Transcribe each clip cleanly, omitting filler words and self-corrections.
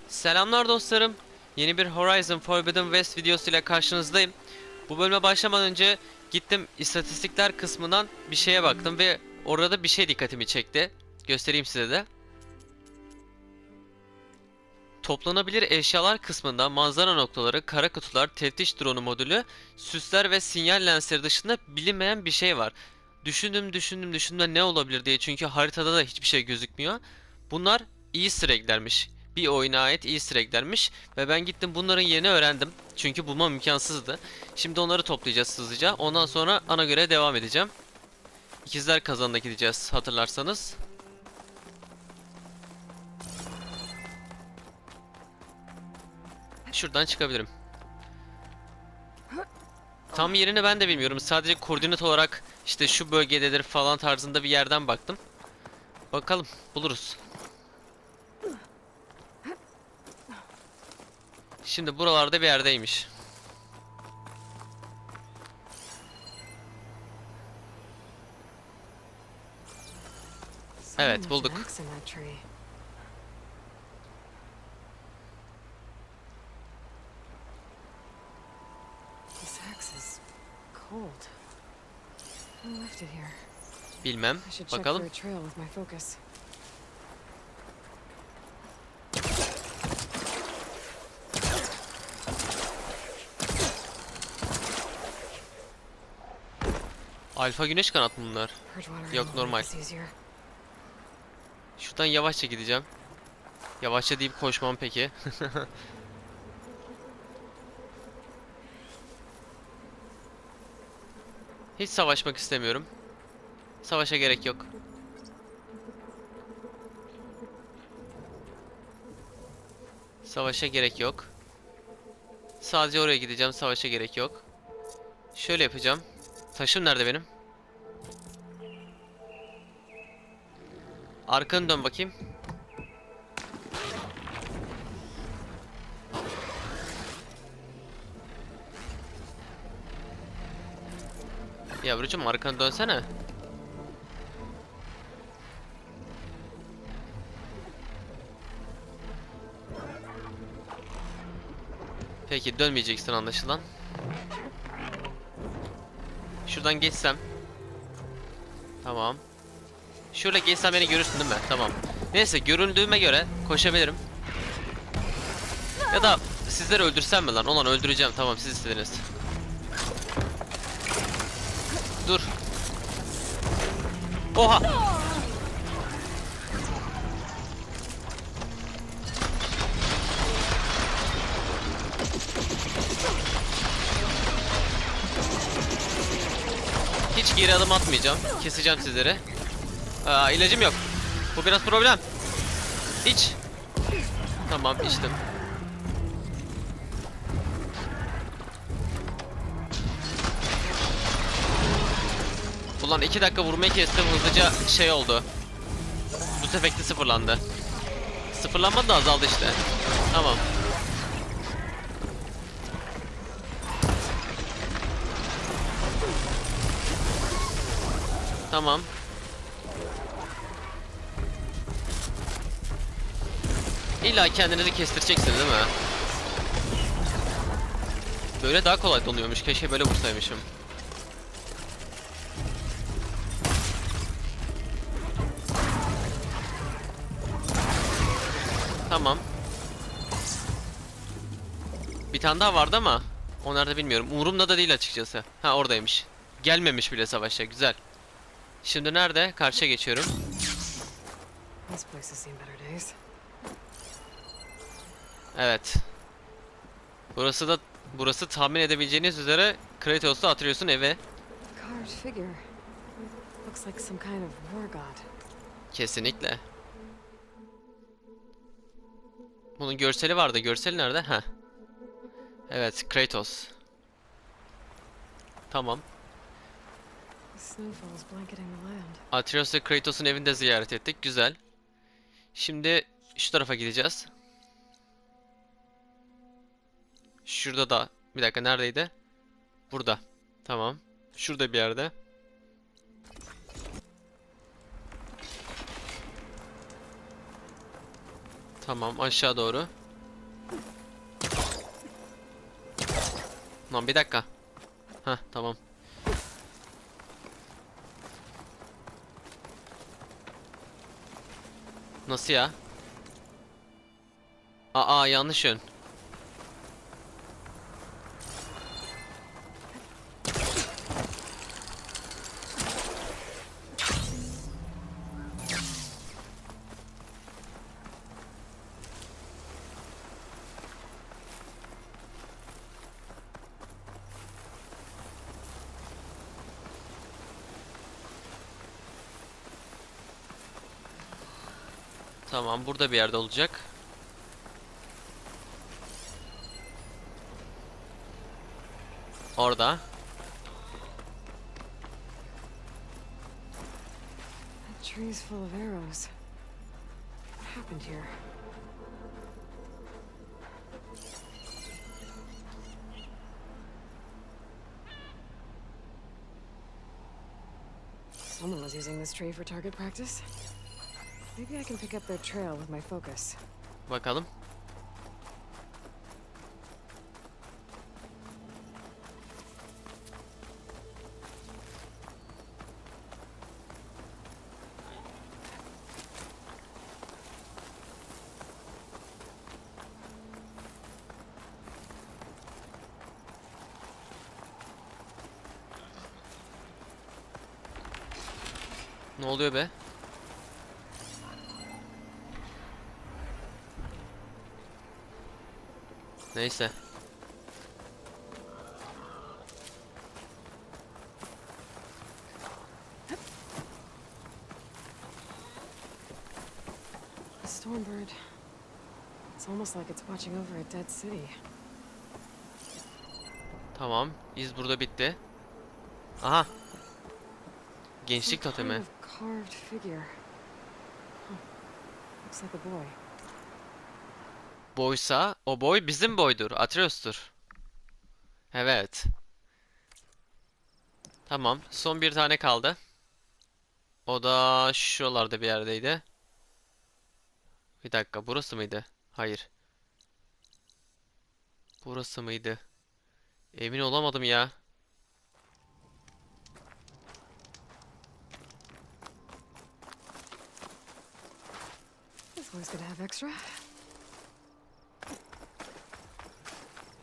Selamlar dostlarım. Yeni bir Horizon Forbidden West videosu ile karşınızdayım. Bu bölüme başlamadan önce gittim istatistikler kısmından bir şeye baktım ve orada bir şey dikkatimi çekti. Göstereyim size de. Toplanabilir eşyalar kısmında manzara noktaları, kara kutular, teftiş dronu modülü, süsler ve sinyal lensleri dışında bilinmeyen bir şey var. Düşündüm de ne olabilir diye, çünkü haritada da hiçbir şey gözükmüyor. Bunlar Easter egg'lermiş. Bir oyuna ait Easter egg'lermiş ve ben gittim bunların yerini öğrendim. Çünkü bulmam imkansızdı. Şimdi onları toplayacağız hızlıca. Ondan sonra ana göreve devam edeceğim. İkizler kazanına gideceğiz hatırlarsanız. Şuradan çıkabilirim. Tam yerini ben de bilmiyorum. Sadece koordinat olarak işte şu bölgededir falan tarzında bir yerden baktım. Bakalım buluruz. Şimdi buralarda bir yerdeymiş. Evet, bulduk. Bilmem. Bakalım. Alfa güneş kanat mı bunlar? Yok, normal. Şuradan yavaşça gideceğim. Yavaşça deyip koşmam peki. Hiç savaşmak istemiyorum. Savaşa gerek yok. Savaşa gerek yok. Sadece oraya gideceğim. Savaşa gerek yok. Şöyle yapacağım. Taşım nerede benim? Arkanı dön bakayım. Yavrucuğum, arkanı dönsene. Peki, dönmeyeceksin anlaşılan. Şuradan geçsem. Tamam. Şöyle geçsem beni görürsün değil mi? Tamam. Neyse, göründüğüme göre koşabilirim. Ya da sizleri öldürsem mi lan? Ulan öldüreceğim. Tamam, siz istediniz. Dur. Oha. Hiç geri adım atmayacağım. Keseceğim sizleri. İlacım yok. Bu biraz problem. İç. Tamam, içtim. Ulan 2 dakika vurmayı kestim, hızlıca şey oldu. Buz efekti sıfırlandı. Sıfırlanmadı da azaldı işte. Tamam. Tamam. İlla kendinizi kestireceksiniz değil mi? Böyle daha kolay donuyormuş. Keşke böyle vursaymışım. Tamam. Bir tane daha vardı ama o nerede bilmiyorum. Umurumda da değil açıkçası. Ha, oradaymış. Gelmemiş bile savaşa. Güzel. Şimdi nerede? Karşıya geçiyorum. Evet. Burası tahmin edebileceğiniz üzere Kratos'la Atreus'un evi. Kesinlikle. Bunun görseli vardı. Görseli nerede? Ha. Evet, Kratos. Tamam. Atreus ve Kratos'un evini de ziyaret ettik. Güzel. Şimdi şu tarafa gideceğiz. Şurada da. Bir dakika, neredeydi? Burada. Tamam. Şurada bir yerde. Tamam, aşağı doğru. Lan bir dakika. Heh, tamam. Nasıl ya? Aa, yanlış yön. Tamam, burada bir yerde olacak. Orada. That tree's full of arrows. What happened here? Someone was using this tree for target practice. Maybe I can pick up their trail with my focus. Bakalım. Ne oluyor be? Neyse. A stormbird. It's almost like it's watching over a dead city. Tamam. İz burada bitti. Aha. Gençlik Some kind totemi. of carved figure. Huh. Looks like a boy. Boysa o boy bizim boydur. Atreus'tur. Evet. Tamam. Son bir tane kaldı. O da şuralarda bir yerdeydi. Bir dakika. Burası mıydı? Hayır. Burası mıydı? Emin olamadım ya. This one's gonna have extra.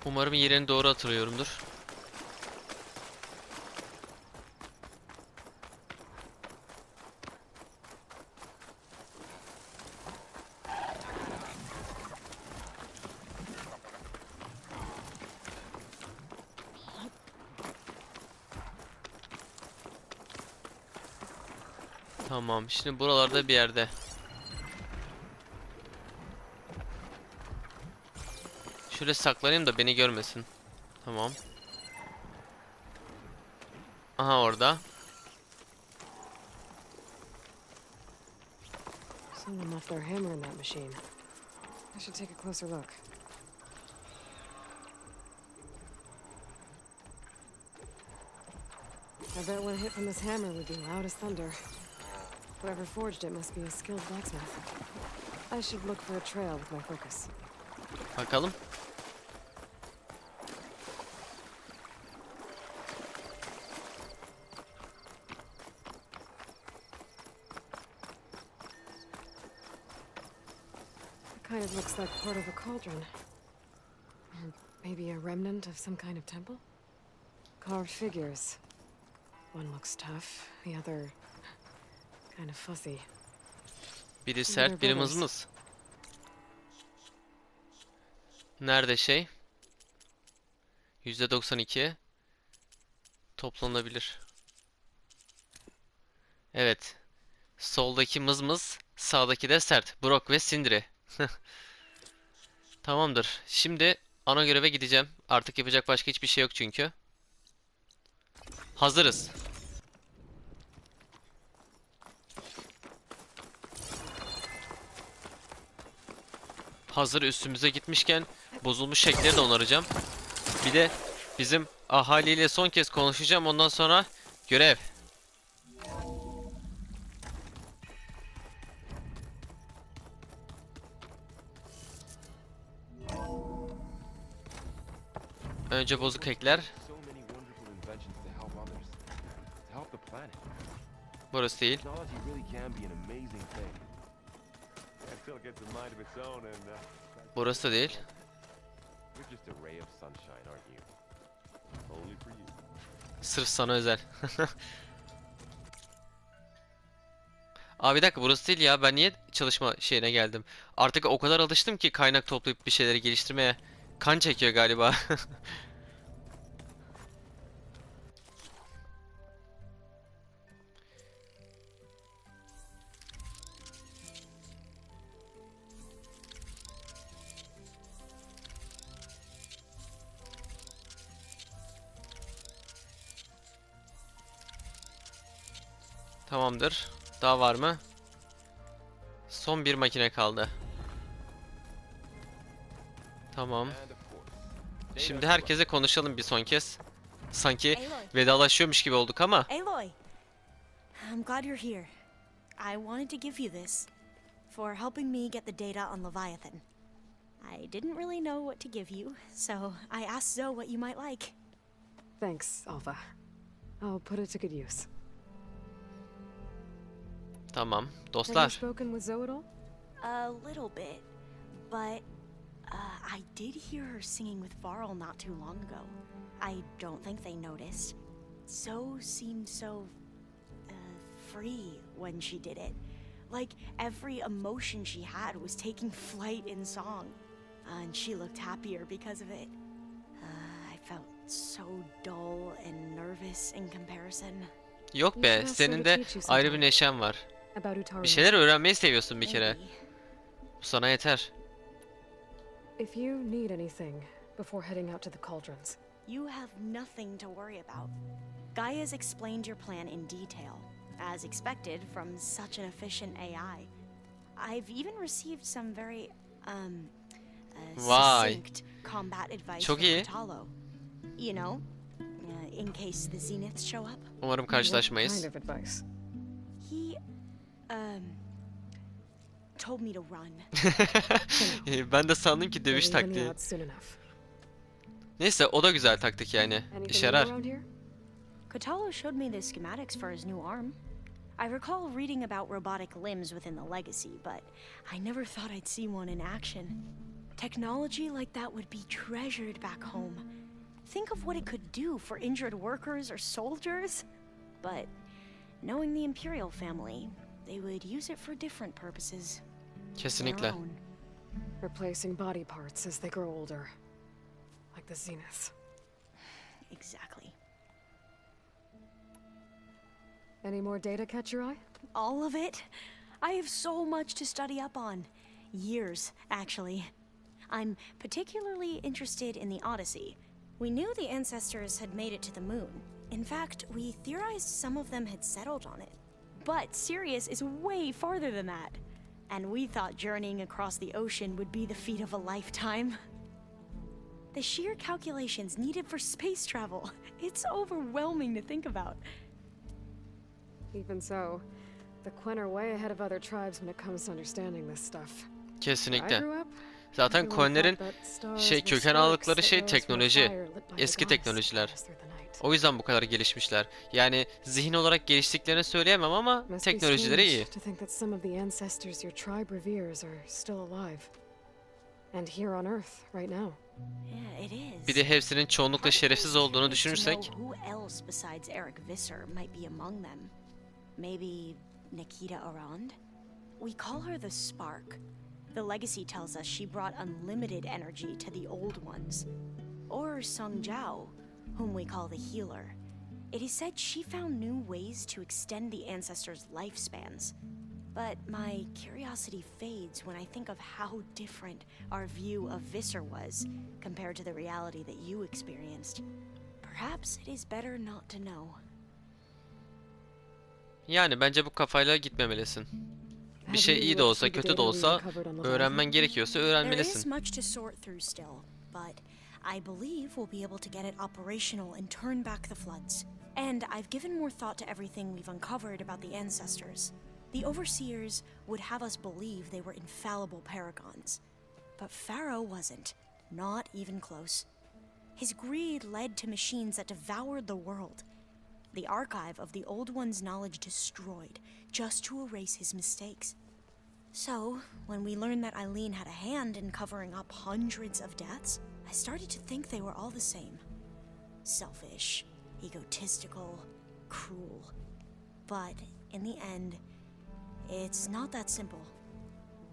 Umarım yerini doğru hatırlıyorumdur. Tamam. Şimdi buralarda bir yerde. Şöyle saklanayım da beni görmesin. Tamam. Aha, orada. Someone left their hammer in that machine. I should take a closer look. I bet one hit from this hammer would be loud as thunder. Whoever forged it must be a skilled blacksmith. I should look for a trail with my focus. Bakalım. It kind of looks like part of a cauldron. Or maybe a remnant of some kind of temple? Carved figures. One looks tough, the other kind of fussy. Biri sert, biri mızmız. Nerede şey? %92. Toplanabilir. Evet. Soldaki mızmız, sağdaki de sert. Brok ve Sindri. Tamamdır. Şimdi ana göreve gideceğim. Artık yapacak başka hiçbir şey yok çünkü. Hazırız. Hazır üstümüze gitmişken bozulmuş şekleri de onaracağım. Bir de bizim ahaliyle son kez konuşacağım. Ondan sonra görev. Önce bozuk ekler. So many wonderful inventions to help others, to help the planet. Burası değil. Technology really can be an amazing thing. Until it gets a mind of its own and Burası değil. you're just a ray of sunshine, aren't you? Only for you. Sırf sana özel. Abi bir dakika, burası değil ya. Ben niye çalışma şeyine geldim? Artık o kadar alıştım ki kaynak toplayıp bir şeyleri geliştirmeye. Kan çekiyor galiba. Tamamdır. Daha var mı? Son bir makine kaldı. Tamam. And of course, Şimdi herkese konuşalım bir son kez. Sanki Aloy. vedalaşıyormuş gibi olduk ama. Aloy! I'm glad you're here. I wanted to give you this for helping me get the data on Leviathan. I didn't really know what to give you, so I asked Zoe what you might like. Thanks, Alpha. I'll put it to good use. Tamam. Have you Dostlar. spoken with Zoe at all? A little bit, but I did hear her singing with Varl not too long ago. I don't think they noticed. Zoe seemed so free when she did it. Like every emotion she had was taking flight in song. And she looked happier because of it. I felt so dull and nervous in comparison. Yok be, senin de ayrı bir neşen var. About Utaru. Bir şeyler öğrenmeyi seviyorsun bir kere. Maybe. Bu sana yeter. If you need anything before heading out to the cauldrons, You have nothing to worry about. Gaia's explained your plan in detail, as expected from such an efficient AI. I've even received some very, Vay. succinct combat advice Çok from iyi. Katalo. You know, in case the Zeniths show up. Umarım what karşılaşmayız. kind of advice? He, told me to run. Ben de sandım ki dövüş You'll even taktiği. out soon enough. Neyse, o da güzel taktik yani. Anything İşe new yarar. around here? Katalo showed me the schematics for his new arm. I recall reading about robotic limbs within the legacy, but I never thought I'd see one in action. Technology like that would be treasured back home. Think of what it could do for injured workers or soldiers. But knowing the Imperial family, they would use it for different purposes. Their Kesinlikle. own. Replacing body parts as they grow older. Like the Zeniths. Exactly. Any more data catch your eye? All of it? I have so much to study up on. Years, actually. I'm particularly interested in the Odyssey. We knew the ancestors had made it to the moon. In fact, we theorized some of them had settled on it. But Sirius is way farther than that. And we thought journeying across the ocean would be the feat of a lifetime. The sheer calculations needed for space travel. It's overwhelming to think about. Even so, the Quen are way ahead of other tribes when it comes to understanding this stuff. Where I Kesinlikle. grew up, Zaten everyone Quen'lerin thought that stars şey, were köken sparks aldıkları that şey rose from a teknoloji. fire lit by the Eski gods teknolojiler. that through the night. O yüzden bu kadar gelişmişler. Yani zihin olarak geliştiklerini söyleyemem ama Must be teknolojileri strange iyi. to think that some of the ancestors your tribe reveres are still alive. And here on Earth right now. Yeah, it is. Bir de hepsinin çoğunlukla şerefsiz olduğunu düşünürsek, Who else besides Eric Visser might be among them? Maybe Nikita Arand? We call her the Spark. The legacy tells us she brought unlimited energy to the old ones. Or Sung Jiao, whom we call the Healer. It is said she found new ways to extend the ancestors' lifespans. But my curiosity fades when I think of how different our view of Visser was compared to the reality that you experienced. Perhaps it is better not to know. yani bence bu kafayla gitmemelisin. Bir şey iyi de olsa kötü de olsa öğrenmen gerekiyorsa There is öğrenmelisin. much to sort through still, but I believe we'll be able to get it operational and turn back the floods. And I've given more thought to everything we've uncovered about the ancestors. The overseers would have us believe they were infallible paragons. But Pharaoh wasn't. Not even close. His greed led to machines that devoured the world. The archive of the Old One's knowledge destroyed, just to erase his mistakes. So, when we learned that Eileen had a hand in covering up hundreds of deaths, I started to think they were all the same. Selfish, egotistical, cruel. But, in the end, it's not that simple.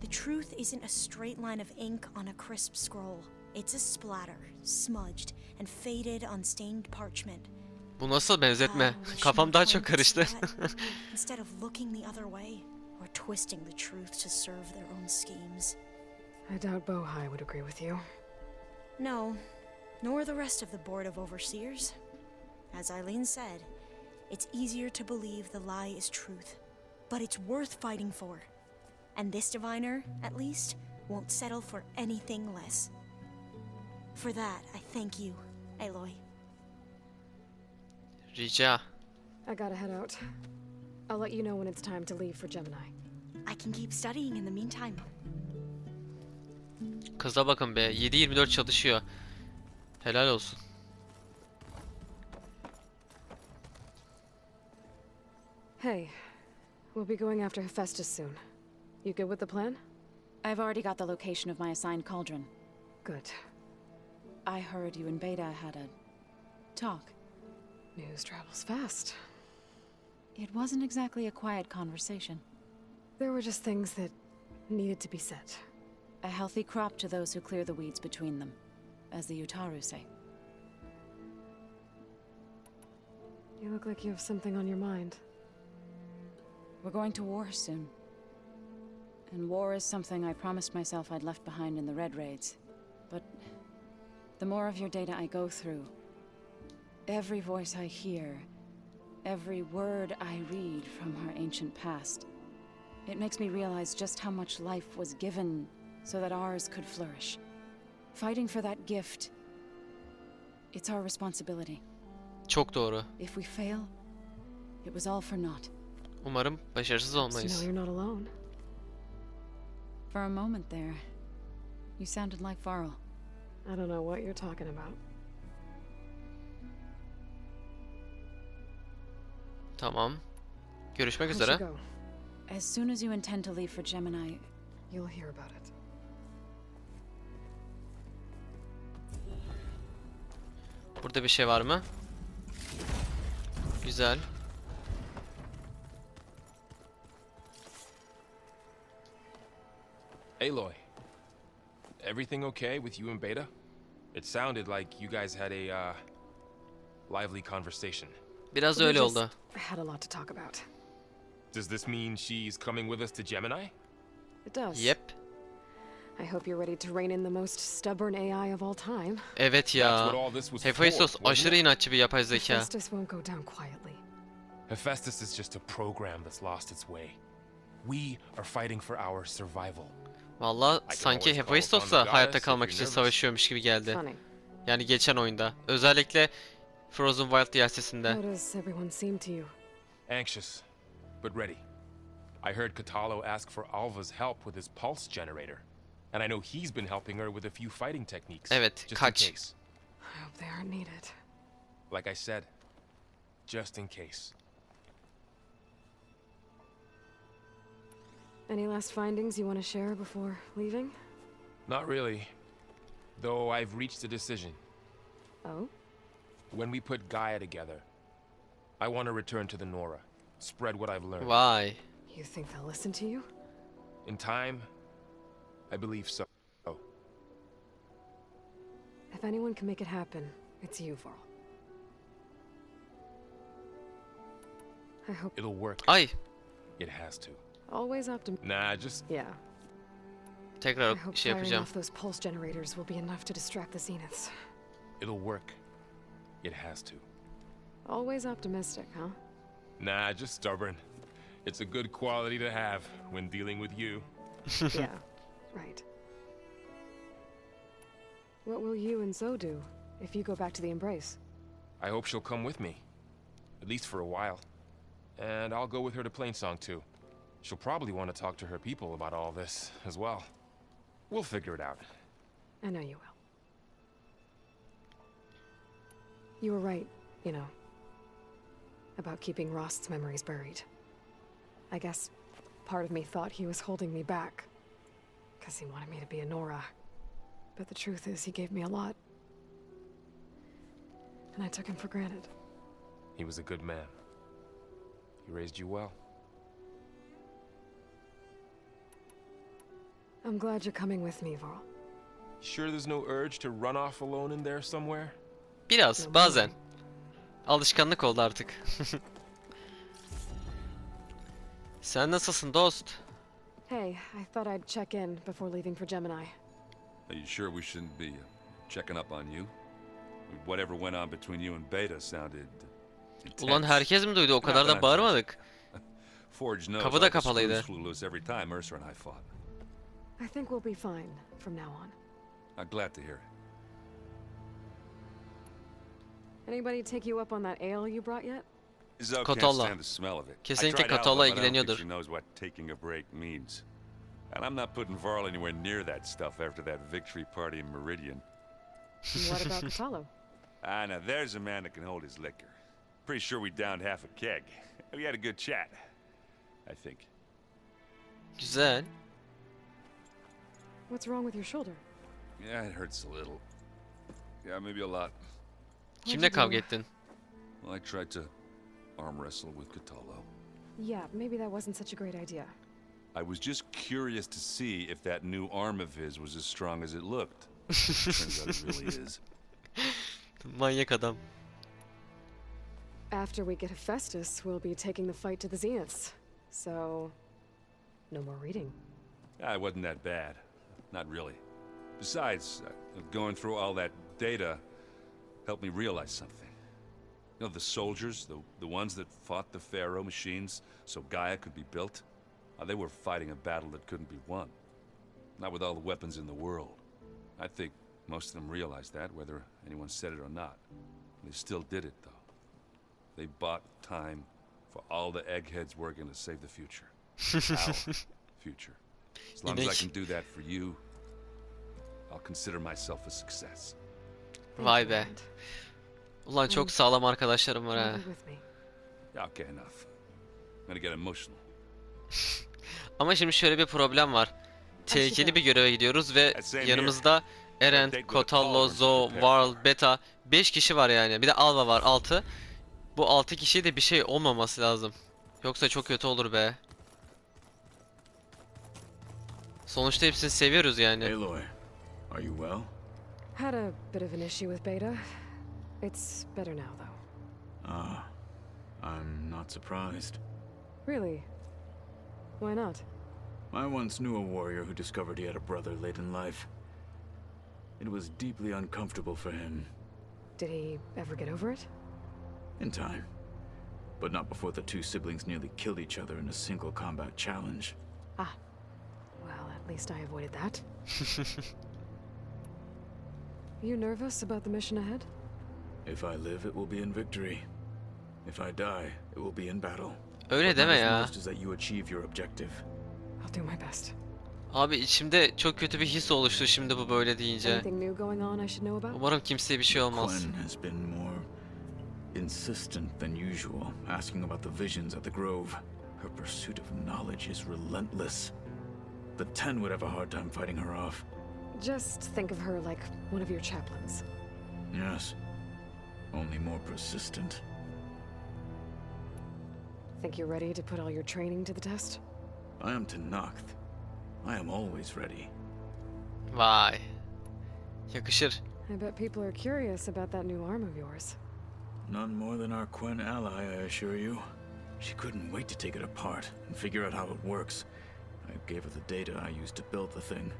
The truth isn't a straight line of ink on a crisp scroll. It's a splatter, smudged and faded on stained parchment. Bu nasıl benzetme? Kafam daha çok karıştı. Instead of looking the other way or twisting the truth to serve their own schemes. I doubt Bohai would agree with you. No, nor the rest of the Board of Overseers. As Eileen said, it's easier to believe the lie is truth, but it's worth fighting for. And this diviner, at least, won't settle for anything less. For that, I thank you, Aloy. Rica. I gotta head out. I'll let you know when it's time to leave for Gemini. I can keep studying in the meantime. Kıza bakın be. 7/24 çalışıyor. Helal olsun. Hey, we'll be going after Hephaestus soon. You good with the plan? I've already got the location of my assigned cauldron. Good. I heard you and Beta had a talk. News travels fast. It wasn't exactly a quiet conversation. There were just things that needed to be said. A healthy crop to those who clear the weeds between them, as the Utaru say. You look like you have something on your mind. We're going to war soon. And war is something I promised myself I'd left behind in the Red Raids. But the more of your data I go through, every voice I hear, every word I read from our ancient past, it makes me realize just how much life was given so that ours could flourish. Fighting for that gift, it's our responsibility. Çok doğru. If we fail, it was all for naught. Umarım başarısız So olmayız. you're not alone. For a moment there, you sounded like Varl. I don't know what you're talking about. Tamam. Görüşmek I üzere. should go. As soon as you intend to leave for Gemini, You'll hear about it. Burada bir şey var mı? Güzel. Aloy, everything okay with you and Beta? It sounded like you guys had a, lively conversation. Biraz We öyle just oldu. had a lot to talk about. Does this mean she's coming with us to Gemini? It does. Yep. I hope you're ready to rein in the most stubborn AI of all time. Evet That's ya. what all this was Hephaestus for, wasn't aşırı it? inatçı bir yapay zeka. Hephaestus won't go down quietly. Hephaestus is just a program that's lost its way. We are fighting for our survival. Valla sanki Hephaestus da hayatta kalmak için savaşıyormuş gibi geldi. Funny. Yani geçen oyunda. Özellikle Frozen Wild DLC'sinde. How does everyone seem to you? Anxious, but ready. I heard Katalo ask for Alva's help with his pulse generator. And I know he's been helping her with a few fighting techniques. Evet, just in kaç. case. I hope they aren't needed. Like I said, just in case. Any last findings you want to share before leaving? Not really. Though I've reached a decision. Oh? When we put Gaia together, I want to return to the Nora. Spread what I've learned. Vay. You think they'll listen to you? In time, I believe so. If anyone can make it happen, it's you, Varl. I hope. It'll work. Ay. It has to. Always optimistic. Nah, just Yeah. I Tekrar hope şey firing yapacağım. off those pulse generators will be enough to distract the Zeniths. it'll work. It has to. Always optimistic, huh? Nah, just stubborn. It's a good quality to have when dealing with you. Yeah, right. What will you and Zoe do if you go back to the Embrace? I hope she'll come with me. At least for a while. And I'll go with her to Plainsong too. She'll probably want to talk to her people about all this as well. We'll figure it out. I know you will. You were right, you know, about keeping Rost's memories buried. I guess part of me thought he was holding me back, because he wanted me to be a Nora. But the truth is, he gave me a lot. And I took him for granted. He was a good man. He raised you well. I'm glad you're coming with me, Varl. Sure there's no urge to run off alone in there somewhere? Biraz, bazen. Alışkanlık oldu artık. Sen nasılsın dost? Hey, I thought I'd check in before leaving for Gemini. Are you sure we shouldn't be checking up on you? Whatever went on between you and Beta sounded intense. Ulan herkes mi duydu? O kadar da bağırmadık. Forge knows Kapı da all the kapalıydı. screws flew loose every time Mercer and I fought. I think we'll be fine from now on. I'm glad to hear it. Anybody take you up on that ale you brought yet? Zoe can't Kotolla. stand the smell of it. Kesinlikle I tried Kotolla Alva, but I don't think ilgileniyordur. she knows what taking a break means. And I'm not putting Varl anywhere near that stuff after that victory party in Meridian. And what about Catalo? Ah, now there's a man that can hold his liquor. Pretty sure we downed half a keg. We had a good chat, I think. Güzel. What's wrong with your shoulder? Yeah, it hurts a little. Yeah, maybe a lot. Kimle kavga ettin? Well, I tried to arm wrestle with Catalo. Yeah, maybe that wasn't such a great idea. I was just curious to see if that new arm of his was as strong as it looked. Turns out it really is. Manyak adam. After we get Hephaestus, we'll be taking the fight to the Zeniths. So, no more reading. Ah, it wasn't that bad. Not really. Besides, going through all that data helped me realize something. You know, the soldiers, the ones that fought the Pharaoh machines so Gaia could be built, they were fighting a battle that couldn't be won. Not with all the weapons in the world. I think most of them realized that, whether anyone said it or not. They still did it, though. They bought time for all the eggheads working to save the future. Our future. As long as I can do that for you, I'll consider myself a success. Vay be. Ulan çok sağlam arkadaşlarım var ha. You'll be with me. Yeah, okay, enough. I'm gonna get emotional. Ama şimdi şöyle bir problem var. Tehlikeli bir göreve gidiyoruz ve yanımızda Eren, Kotallo, Zo, Varl, Beta 5 kişi var yani. Bir de Alva var 6. Bu 6 kişiye de bir şey olmaması lazım. Yoksa çok kötü olur be. Sonuçta hepsini seviyoruz yani. Aloy, are you well? Had a bit of an issue with Beta. It's better now, though. Ah, I'm not surprised. Really? Why not? I once knew a warrior who discovered he had a brother late in life. It was deeply uncomfortable for him. Did he ever get over it? In time. But not before the two siblings nearly killed each other in a single combat challenge. Ah. Well, at least I avoided that. You nervous about the mission ahead? If I live, it will be in victory. If I die, it will be in battle. Öyle What deme matters ya. most is that you achieve your objective. I'll do my best. Abi içimde çok kötü bir his oluştu şimdi bu böyle deyince. Anything new going on I should know about? Umarım kimseye bir şey olmaz. Quinn has been more insistent than usual, asking about the visions at the Grove. Her pursuit of knowledge is relentless. The Ten would have a hard time fighting her off. Just think of her like one of your chaplains. Yes, only more persistent. Think you're ready to put all your training to the test? I am Tenakth. I am always ready. Vay. Yakışır. I bet people are curious about that new arm of yours. None more than our Quinn ally, I assure you. She couldn't wait to take it apart and figure out how it works. I gave her the data I used to build the thing,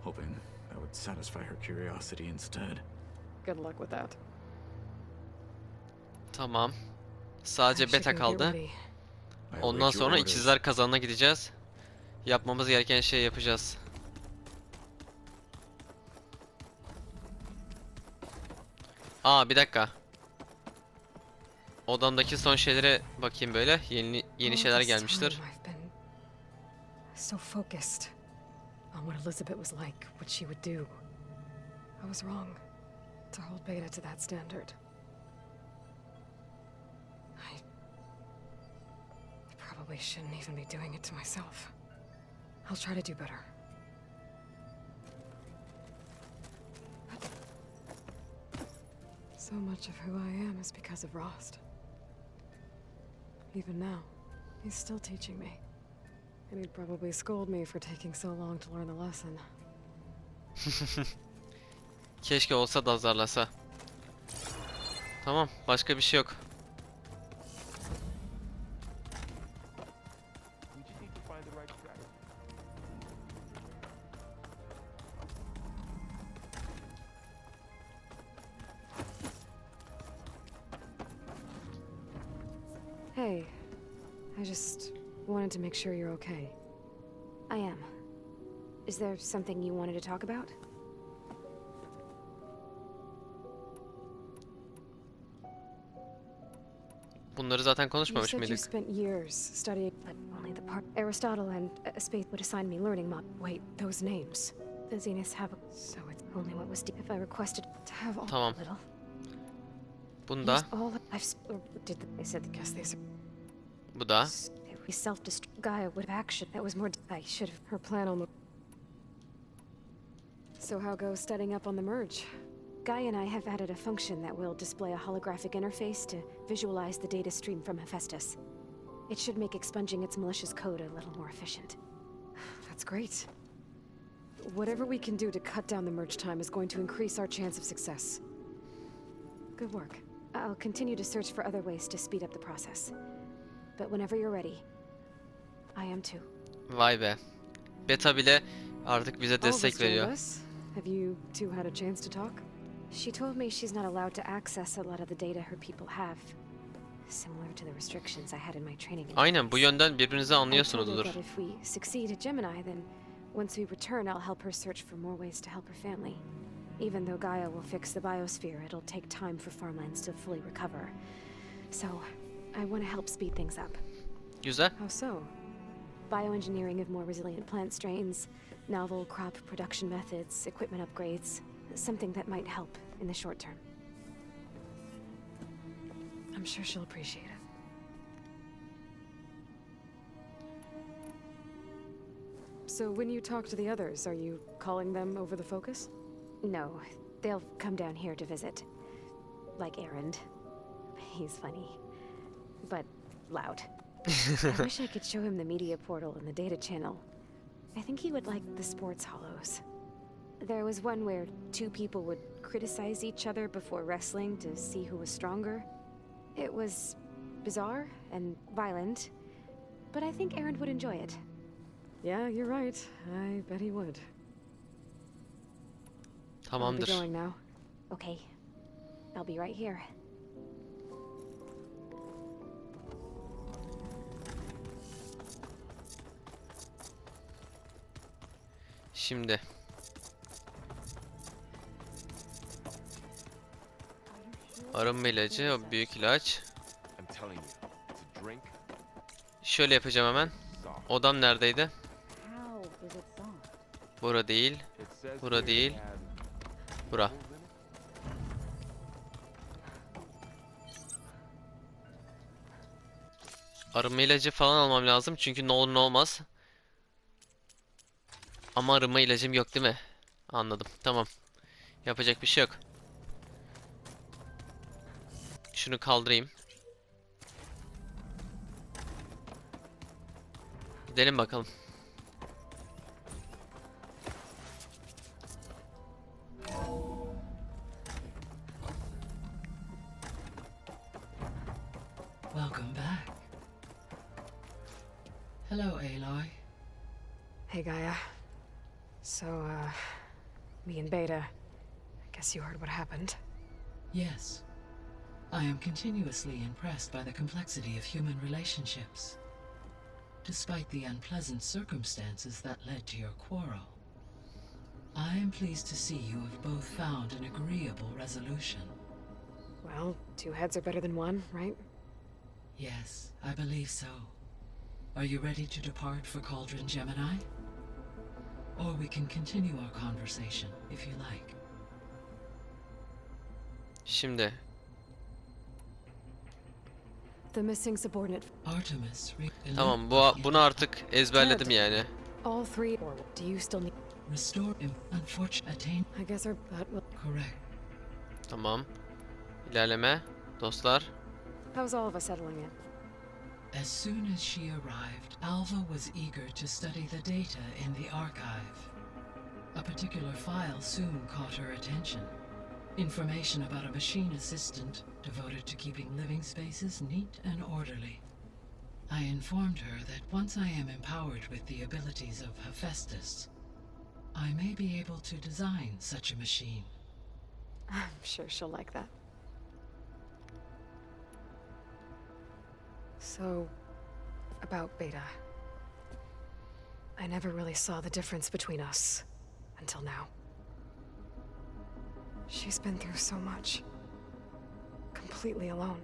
hoping that would satisfy her curiosity instead. Good luck with that. Tamam. Sadece I should beta go get kaldı. ready. I Ondan await your sonra orders. İkizler kazanına gideceğiz. Yapmamız gereken şeyi yapacağız. Aa bir dakika. Odamdaki son şeylere bakayım böyle. Yeni All şeyler this gelmiştir. time I've been so focused on what Elizabeth was like, what she would do. I was wrong to hold Beta to that standard. probably shouldn't even be doing it to myself. I'll try to do better. So much of who I am is because of Rost. Even now, he's still teaching me. And he'd probably scold me for taking so long to learn the lesson. Keşke olsa da azarlasa. Tamam, başka bir şey yok. We just need to find the right strategy. Hey, I just wanted to make sure you're okay. I am. Is there something you wanted to talk about? Bunları zaten You konuşmamış said you mıydık? spent years studying, But only the part Aristotle and Space would assign me learning mod. wait, those names. The Zeniths have So it's only what was deep. If I requested to have all Tamam. a little, Bunda, used all or did they said the guess they said bu da. it was self-destruct? Gaia would have action. That was more. I should have. her plan almost. So how goes setting up on the merge? Gaia and I have added a function that will display a holographic interface to visualize the data stream from Hephaestus. It should make expunging its malicious code a little more efficient. That's great. Whatever we can do to cut down the merge time is going to increase our chance of success. Good work. I'll continue to search for other ways to speed up the process. But whenever you're ready, I am too. Vay be. Beta bile artık bize All of destek us joined veriyor. us. Have you two had a chance to talk? She told me she's not allowed to access a lot of the data her people have. Similar to the restrictions I had in my training. Aynen, bu yönden birbirinizi I told her anlıyorsunuzdur. that if we succeed at Gemini, then once we return, I'll help her search for more ways to help her family. Even though Gaia will fix the biosphere, it'll take time for farmlands to fully recover. So, I want to help speed things up. Güzel. How so? Bioengineering of more resilient plant strains, novel crop production methods, equipment upgrades, something that might help in the short term. I'm sure she'll appreciate it. So when you talk to the others, are you calling them over the focus? No, they'll come down here to visit. Like Erend. He's funny. But loud. I wish I could show him the media portal and the data channel. I think he would like the sports hollows. There was one where two people would criticize each other before wrestling to see who was stronger. It was bizarre and violent, but I think Erend would enjoy it. Yeah, you're right. I bet he would. I'll be Tamamdır. going now. Okay, I'll be right here. Şimdi. Arınma ilacı, o büyük ilaç. I'm telling you, it's a drink. Şöyle yapacağım hemen. Soft. Odam neredeydi? How is it soft? Bura değil. It says Bura here değil. it has Bura. holes in it. Arınma ilacı falan almam lazım çünkü ne olur ne olmaz. Ama arınma ilacım yok değil mi? Anladım. Tamam. Yapacak bir şey yok. Şunu kaldırayım. Gidelim bakalım. Welcome back. Hello, Aloy. Hey, Gaia. So, me and Beta, I guess you heard what happened. Yes. I am continuously impressed by the complexity of human relationships. Despite the unpleasant circumstances that led to your quarrel, I am pleased to see you have both found an agreeable resolution. Well, two heads are better than one, right? Yes, I believe so. Are you ready to depart for Cauldron Gemini? Or we can continue our conversation, if you like. Şimdi. The missing subordinate. Artemis. Tamam, bunu artık ezberledim yani. All three. Or do you still need? Restore unfortunate attain. I guess that will. Correct. Tamam. İlerleme. Dostlar. How's all of us settling in? As soon as she arrived, Alva was eager to study the data in the archive. A particular file soon caught her attention. Information about a machine assistant devoted to keeping living spaces neat and orderly. I informed her that once I am empowered with the abilities of Hephaestus, I may be able to design such a machine. I'm sure she'll like that. So, about Beta. I never really saw the difference between us until now. She's been through so much. Completely alone.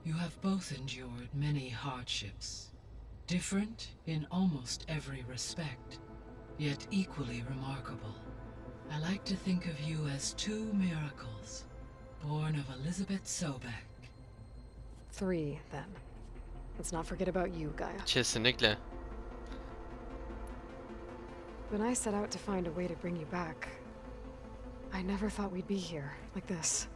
You have both endured many hardships, different in almost every respect, yet equally remarkable. I like to think of you as two miracles, born of Elizabeth Sobek. 3, then. Let's not forget about you, Gaia. Kesinlikle. When I set out to find a way to bring you back, I never thought we'd be here, like this.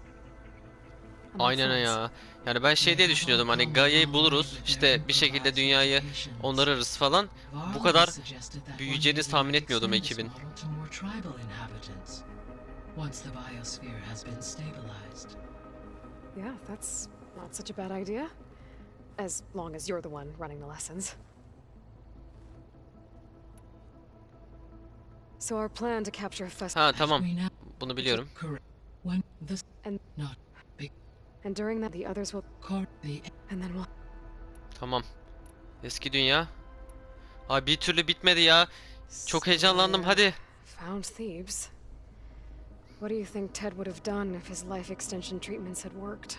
Among Aynen friends. ya. Yani ben şey diye düşünüyordum, hani Gaia'yı buluruz, işte bir şekilde dünyayı onarırız falan. Bu kadar büyüyeceğini tahmin etmiyordum ekibin. Yeah, that's not such a bad idea. As long as you're the one running the lessons. So our plan to capture Hephaestus. Ha tamam. Bunu biliyorum. And during that, the others will. And then we'll. Tamam. Eski dünya. Abi bir türlü bitmedi ya. Çok heyecanlandım, hadi. Found Thebes. What do you think Ted would have done if his life extension treatments had worked?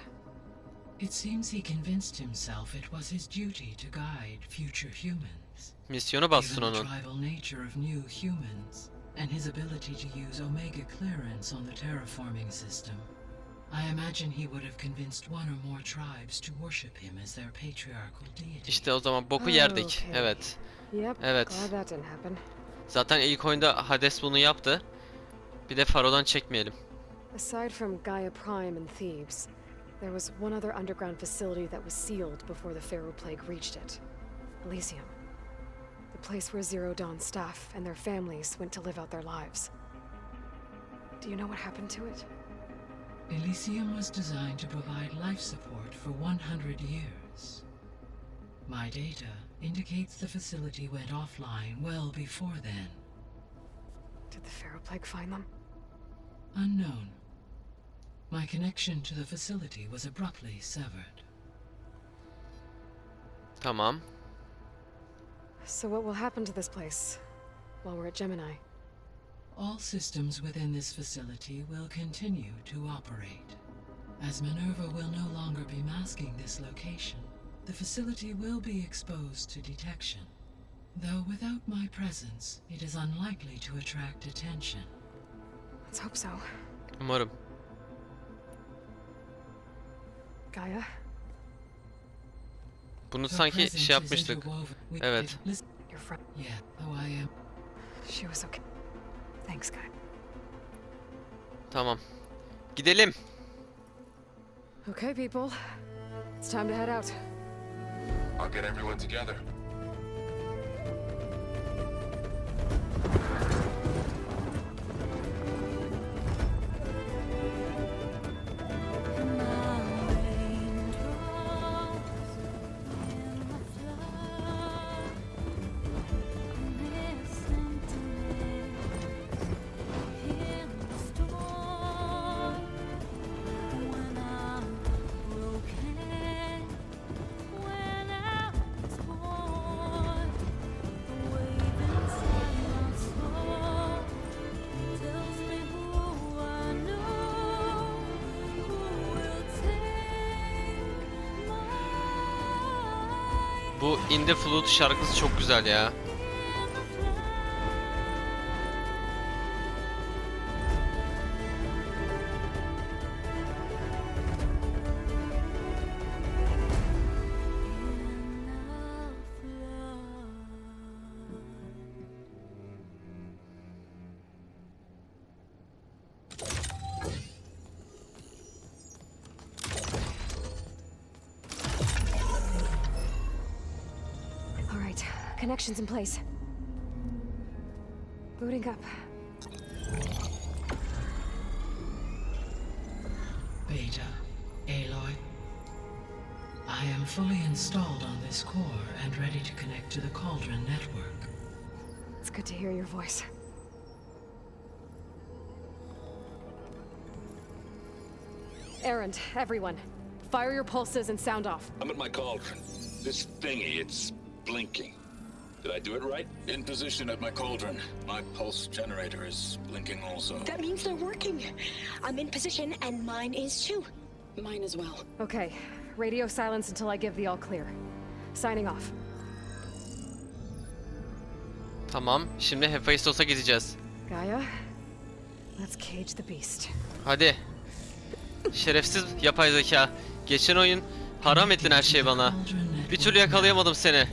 It seems he convinced himself it was his duty to guide future humans. Misyonu bassın Given the onun. tribal nature of new humans and his ability to use Omega clearance on the terraforming system, I imagine he would have convinced one or more tribes to worship him as their patriarchal deity. İşte o zaman boku yerdik. Okay. Evet. Yep. Evet. Glad that didn't happen. Zaten ilk oyunda Hades bunu yaptı. Bir de Faro'dan çekmeyelim. Aside from Gaia Prime and Thebes, there was one other underground facility that was sealed before the Pharaoh Plague reached it. Elysium. The place where Zero Dawn staff and their families went to live out their lives. Do you know what happened to it? Elysium was designed to provide life support for 100 years. My data indicates the facility went offline well before then. Did the Pharaoh Plague find them? Unknown. My connection to the facility was abruptly severed. Tamam. So what will happen to this place while we're at Gemini? All systems within this facility will continue to operate. As Minerva will no longer be masking this location, the facility will be exposed to detection. Though without my presence, it is unlikely to attract attention. Let's hope so. Umarım. Gaia? Bunu Her sanki presence şey is yapmıştık. interwoven with Evet. Your friend. Yeah, though I am. She was okay. Thanks, Gaia. Tamam. Gidelim. Okay, people. It's time to head out. I'll get everyone together. Bu In the Flood şarkısı çok güzel ya. Connections in place. Booting up. Beta, Aloy. I am fully installed on this core and ready to connect to the Cauldron network. It's good to hear your voice. Errand, everyone. Fire your pulses and sound off. I'm at my cauldron. This thingy, it's blinking. Did I do it right? In position at my cauldron. My pulse generator is blinking also. That means they're working. I'm in position and mine is too. Mine as well. Okay, radio silence until I give the all clear. Signing off. Tamam. Şimdi Hephaistos'a gideceğiz. Gaia, let's cage the beast. Hadi. Şerefsiz yapay zeka. Geçen oyun haram ettin her şeyi bana. Bir türlü yakalayamadım seni.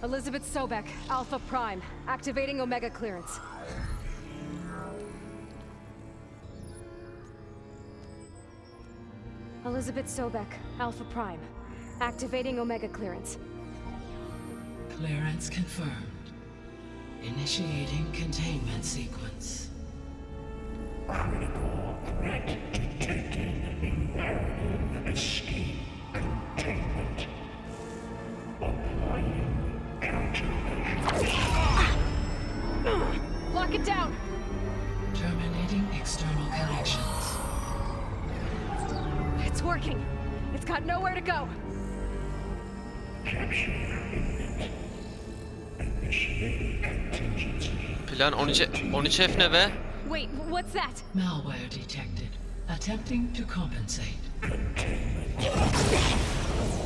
Elizabeth Sobek, Alpha Prime, activating Omega clearance. Elizabeth Sobek, Alpha Prime, activating Omega clearance. Clearance confirmed. Initiating containment sequence. Critical threat detected. Imperative escape containment. Applying countermeasures. Lock it down! Terminating external connections. It's working. It's got nowhere to go. Capture imminent. Initiate contingency. Plan 13F ne be? Wait, what's that? Malware detected. Attempting to compensate.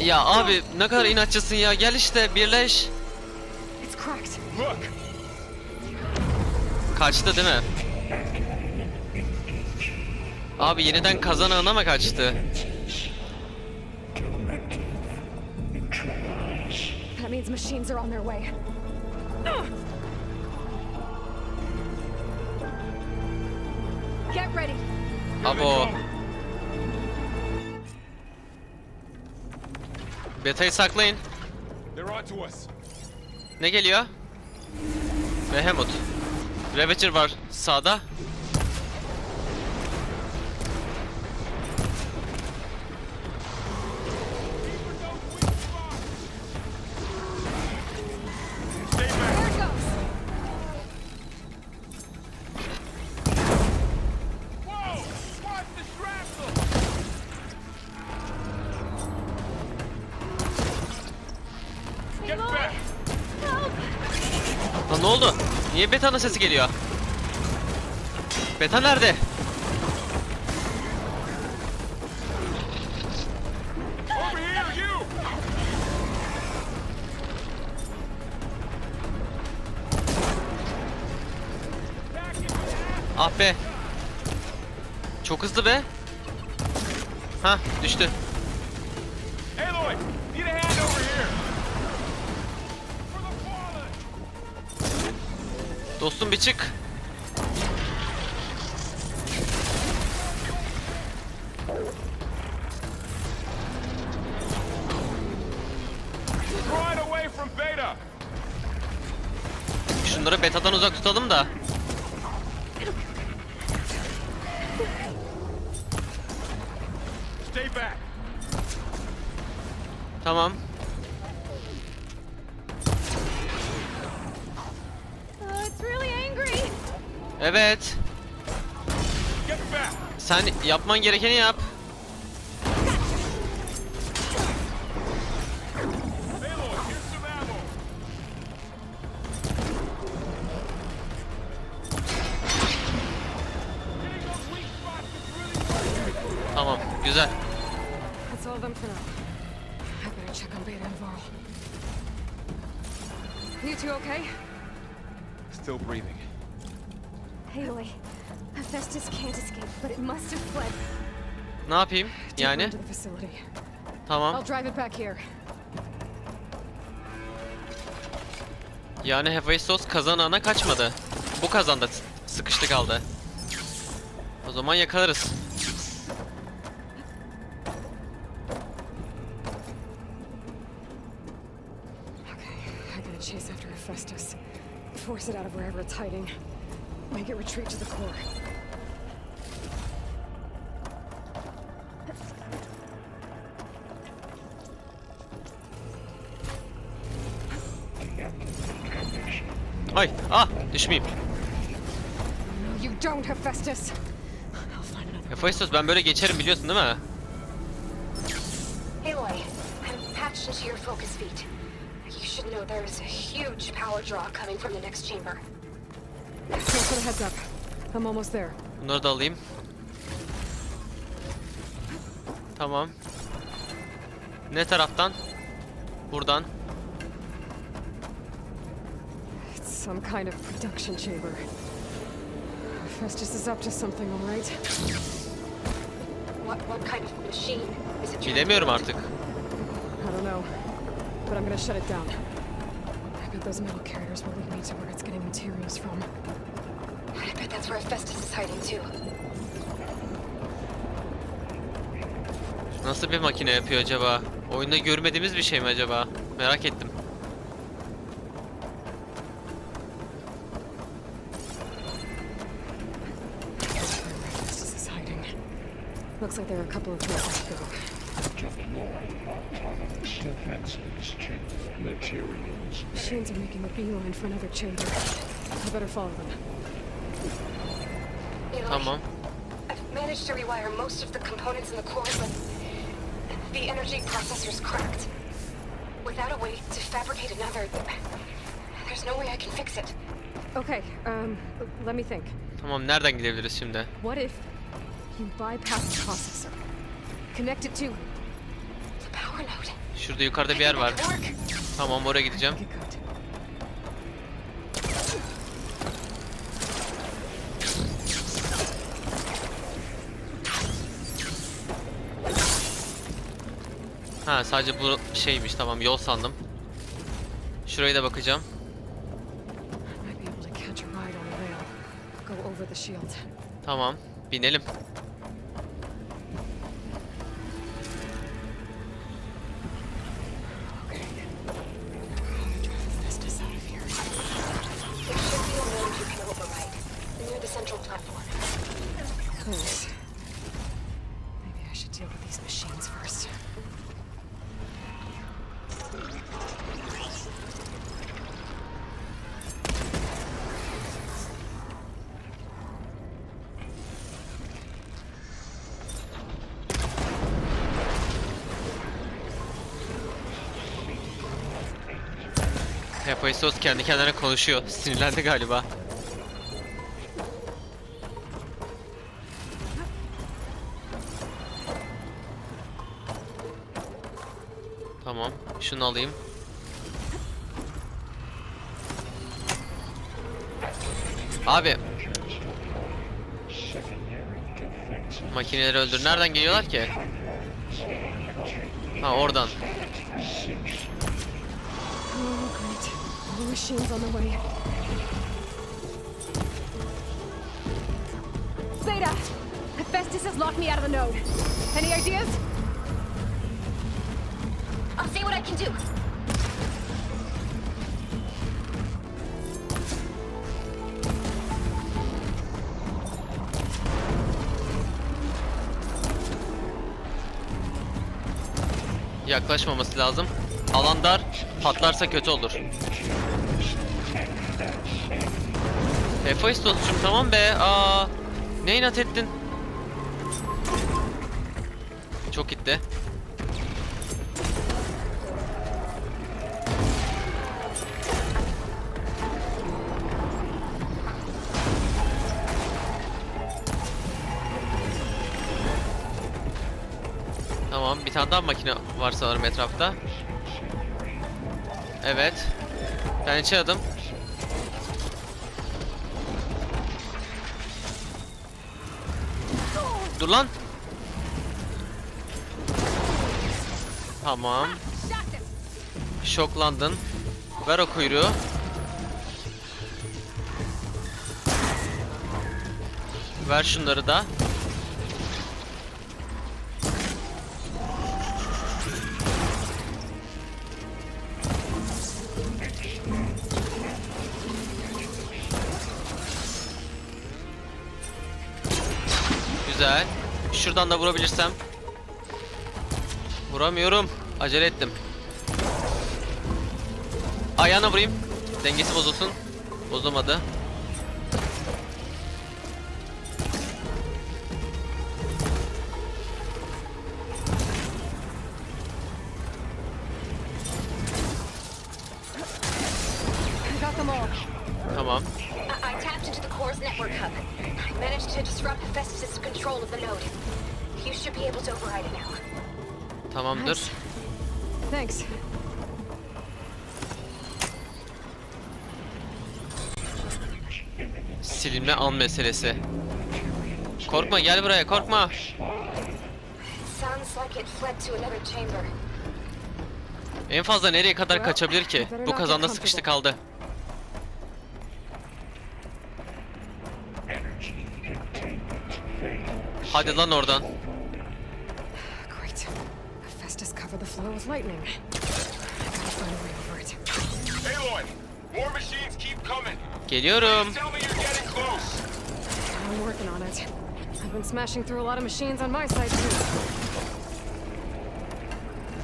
Ya abi ne kadar inatçısın ya. Gel işte birleş. It's cracked. Look! Kaçtı değil mi? Abi yeniden kazanağına mı kaçtı? That means machines are on their way. Get ready. Abo. Beta'yı saklayın. They're onto us. Ne geliyor? Behemoth. Ravager var sağda. Stay back. There it goes. Whoa! Watch the shrapnel! Get back! Lan ne oldu? Niye Beta'nın sesi geliyor? Beta nerede? Over here, you! Ah be. Çok hızlı be. Hah düştü. Aloy, need a hand over here. For the fallen. Dostum bir çık. Right away from Beta. Şunları Beta'dan uzak tutalım da. Stay back. Tamam. It's really angry. Evet. Get back. Sen yapman gerekeni yap. Aloy, here's some ammo. Hitting those weak spots is really working. Tamam güzel. That's all of them for now. I better check on Beta and Varl. You two okay? Still breathing. Aloy, Hephaestus can't escape, but it must have fled. Ne yapayım? Yani Deeper into the facility. tamam. I'll drive it back here. Yani Hephaistos kazanana kaçmadı. Bu kazandı. Sıkıştı kaldı. O zaman yakalarız. Okay, Force it out of wherever it's hiding. Make it retreat to the core. Ay, düşmeyeyim. You don't, Hephaestus. I'll find another. Hephaestus, ben böyle geçerim biliyorsun değil mi? Aloy, I'm patched into your focus feed. You should know there's a huge power draw coming from the next chamber. Thanks for the heads up. I'm almost there. Bunları da alayım. Tamam. Ne taraftan? Buradan. It's some kind of production chamber. Hephaestus is up to something, all right? What kind of machine is it? Bilemiyorum artık. I don't know, but I'm gonna shut it down. I bet those metal carriers will lead me to where it's getting materials from. I bet that's where Hephaestus is hiding too. Nasıl bir makine yapıyor acaba? Oyunda görmediğimiz bir şey mi acaba? Merak ettim. Hephaestus is hiding. Looks like there are a couple of places to go. Deploy autonomous defenses to materials. Machines are making a beeline for another chamber. I better follow them. Aloy, Tamam. I've managed to rewire most of the components in the core, but the energy processor's cracked. Without a way to fabricate another, there's no way I can fix it. Okay, let me think. Tamam, nereden gidebiliriz şimdi? What if you bypass the processor? Connect it to The power node. Şurada yukarıda bir yer var. That could work. Tamam, oraya gideceğim. get good. Ha, sadece bu şeymiş, tamam, yol sandım. Şuraya da bakacağım. Might be able to catch a ride on the rail. Go over the shield. Tamam, binelim. Okay. Drive Hephaestus out of here. There should be a node you can override near the central platform. Thanks. Maybe I should deal with these machines first. Hephaestus kendi kendine konuşuyor. Sinirlendi galiba. Tamam, şunu alayım. Abi, makineleri öldür. Nereden geliyorlar ki? Ha, oradan. Oh, great. More machines on the way. Zeta! Hephaestus has locked me out of the node. Any ideas? I'll see what I can do. Yaklaşmaması lazım. Alan dar, patlarsa kötü olur. Hephaestos'cum tamam be. Ne inat ettin? Çok gitti. Tamam, bir tane daha makine var sanırım etrafta. Evet. Ben içeri adım. Dur lan. Tamam. Şoklandın. Ver o kuyruğu. Ver şunları da. Güzel. Şuradan da vurabilirsem. Vuramıyorum. Acele ettim. Ayağına vurayım. Dengesi bozulsun. Bozulmadı. Tamam. I tapped into the core's network hub. I managed to disrupt Hephaestus' control of the node. You should be able to override it now. Tamamdır. Thanks. Silinme an meselesi. Korkma, gel buraya, korkma. Sounds like it fled to another chamber. En fazla nereye kadar kaçabilir ki? Bu kazanda sıkıştı kaldı. Hadi lan oradan. Great. Hephaestus covered the flow with lightning. I gotta find a way over it. Aloy, more machines keep coming. Geliyorum. Tell me you're getting close. I'm working on it. I've been smashing through a lot of machines on my side too.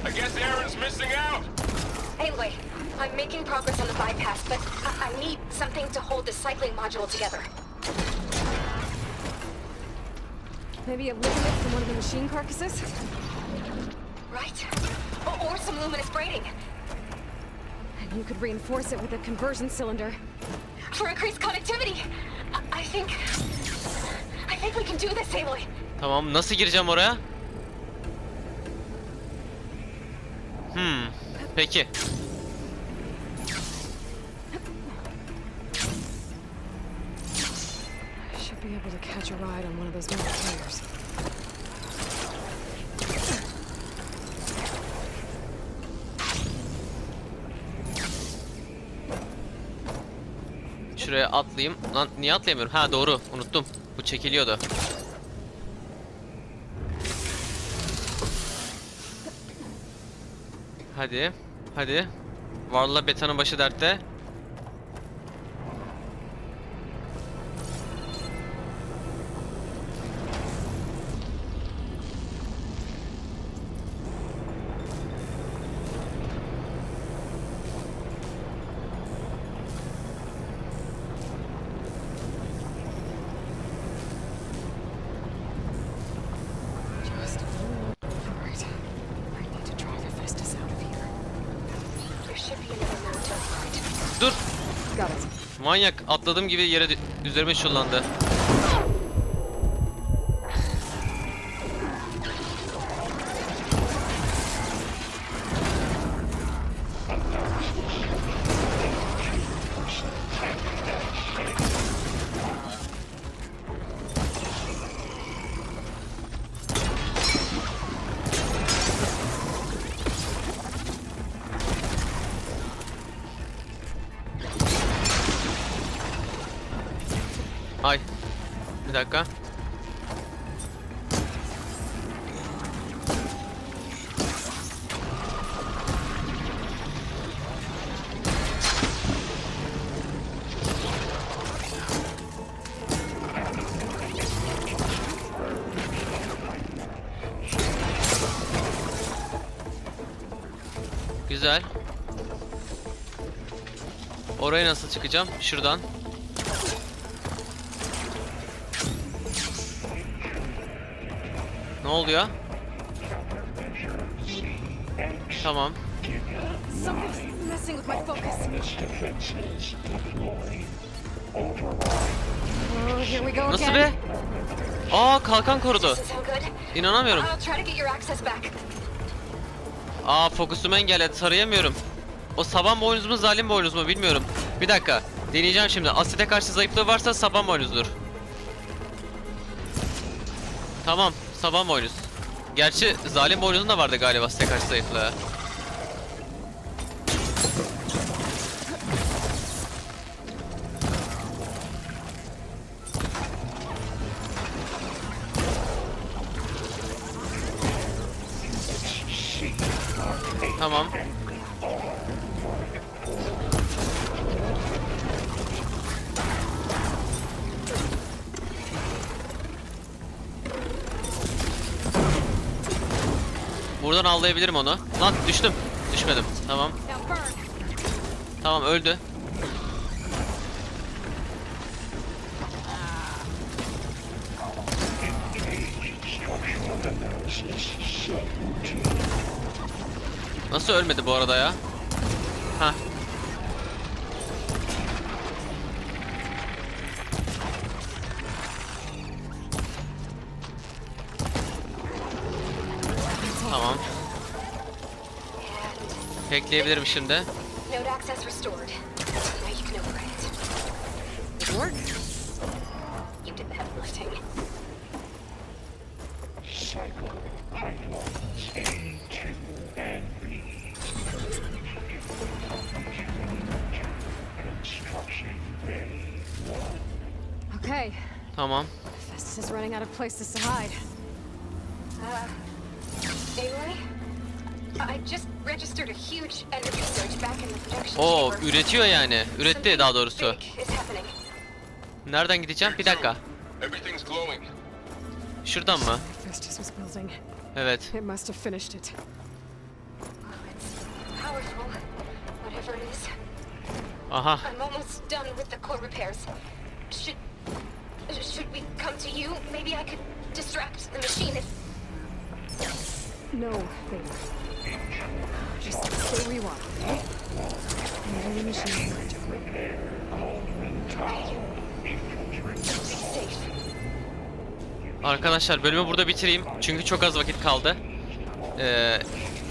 I guess Aaron's missing out. Anyway, I'm making progress on the bypass, but I need something to hold the cycling module together. Maybe a ligament from one of the machine carcasses? Right? Or some luminous braiding. And you could reinforce it with a conversion cylinder. For increased connectivity. I think we can do this, Aloy. Tamam, nasıl gireceğim oraya? Peki. I should be able to catch a ride on one of those metal tires. Şuraya atlayayım. Lan niye atlayamıyorum? Ha doğru, unuttum. Bu çekiliyordu. Hadi. Hadi. Varla Beta'nın başı dertte. Just a little. Alright. I need to drive Hephaestus out of here. There should be another node to override. Dur. Got it. Manyak, atladığım gibi yere üzerime çullandı. Ay. Bir dakika. Güzel. Oraya nasıl çıkacağım? Şuradan. Ne oluyor? Tamam. Something's messing with my focus. Oh, here we go Nasıl again. be? Aa, kalkan korudu. Doesn't sound good. İnanamıyorum. I'll try to get your access back. Aa, fokusumu engelledi, tarayamıyorum. O saban boynuz mu, zalim boynuz mu bilmiyorum. Bir dakika. Deneyeceğim şimdi. Asite karşı zayıflığı varsa saban boynuzdur. Tamam, saban boynuz. Gerçi zalim boynuzun da vardı galiba asite karşı zayıflığı. Tamam. Buradan avlayabilirim onu. Lan düştüm. Düşmedim. Tamam. Tamam öldü. Nasıl ölmedi bu arada ya? Hah. Tamam. Bekleyebilirim şimdi. Node access restored. Now you can override it. It worked. You did the heavy lifting. Cycle icons A, 2, and B. Construction Bay 1. Okay, Tamam. Festus is running out of places to hide. Aloy? I just registered a huge energy surge back in the production Oo, chamber. üretiyor yani. Üretti Something daha doğrusu. big is happening. Nereden gideceğim? Bir dakika. Everything's glowing. Şuradan mı? Festus was building. Evet. It must have finished it. It's powerful, whatever it is. Aha. I'm almost done with the core repairs. Should we come to you? Maybe I could distract the machine if... No, baby. Just stay where you are, okay? And the machine is ready for you. Safe. Arkadaşlar bölümü burada bitireyim. Çünkü çok az vakit kaldı.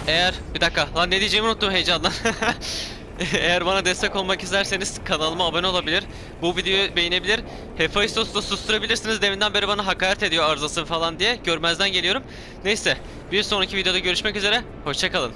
Eğer... Bir dakika. Lan ne diyeceğimi unuttum heyecandan. Eğer bana destek olmak isterseniz kanalıma abone olabilir. Bu videoyu beğenebilir. Hephaistos'u da susturabilirsiniz. Deminden beri bana hakaret ediyor arızasın falan diye. Görmezden geliyorum. Neyse. Bir sonraki videoda görüşmek üzere. Hoşça kalın.